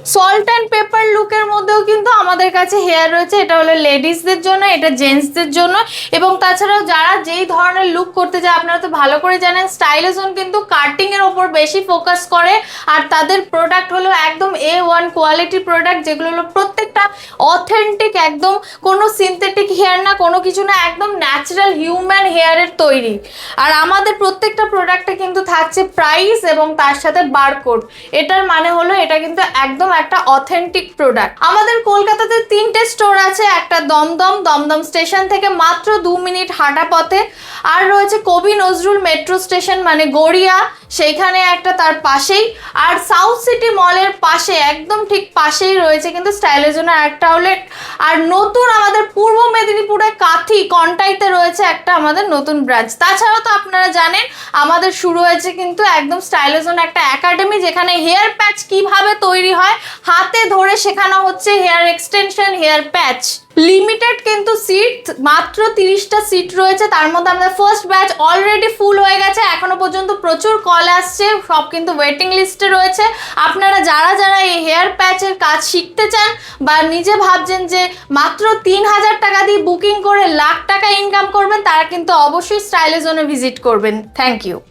Salt and paper লুকের মধ্যেও কিন্তু আমাদের কাছে হেয়ার রয়েছে। এটা হলো লেডিসদের জন্য, এটা জেন্টসদের জন্য। এবং তাছাড়াও যারা যেই ধরনের লুক করতে চায়, আপনারা তো ভালো করে জানেন স্টাইলিজম কিন্তু কাটিং এর ওপর বেশি ফোকাস করে। আর তাদের প্রোডাক্ট হলো একদম A1 কোয়ালিটি প্রোডাক্ট, যেগুলো হলো প্রত্যেকটা অথেন্টিক, একদম কোনো সিনথেটিক হেয়ার না, কোনো কিছু না, একদম ন্যাচারাল হিউম্যান হেয়ারের তৈরি। আর আমাদের প্রত্যেকটা প্রোডাক্টে কিন্তু থাকছে প্রাইস এবং তার সাথে বারকোড। এটার মানে হলো এটা কিন্তু একদম একটা অথেন্টিক প্রোডাক্ট। আমাদের কলকাতাতে 3টে স্টোর আছে, একটা দমদম স্টেশন থেকে মাত্র 2 মিনিট হাঁটা পথে, আর রয়েছে কবি নজরুল মেট্রো স্টেশন মানে গড়িয়া, সেইখানে একটা তার পাশেই, আর সাউথ সিটি মলের পাশে একদম ঠিক পাশেই রয়েছে কিন্তু স্টাইলিজনের একটা আউটলেট। আর নতুন আমাদের পূর্ব মেদিনীপুরে কাথি কন্টাইতে রয়েছে একটা আমাদের নতুন ব্রাঞ্চ। তাছাড়াও তো আপনারা জানেন আমাদের শুরু হয়েছে কিন্তু একদম স্টাইলিজন একটা একাডেমি, যেখানে হেয়ার প্যাচ কিভাবে তৈরি হয় হাতে ধরে শেখানো হচ্ছে, hair extension, hair patch. Limited কিন্তু সিট, মাত্র 30টা সিট রয়েছে। তার মধ্যে আমাদের ফার্স্ট ব্যাচ অলরেডি ফুল হয়ে গেছে, এখনো পর্যন্ত প্রচুর কল আসছে, সব কিন্তু ওয়েটিং লিস্টে রয়েছে। আপনারা যারা যারা এই হেয়ার প্যাচের কাজ শিখতে চান বা নিজে ভাবছেন যে মাত্র 3000 টাকা দিয়ে বুকিং করে লাখ টাকা ইনকাম করবেন, তারা কিন্তু অবশ্যই স্টাইলিজনে ভিজিট করবেন। Thank you.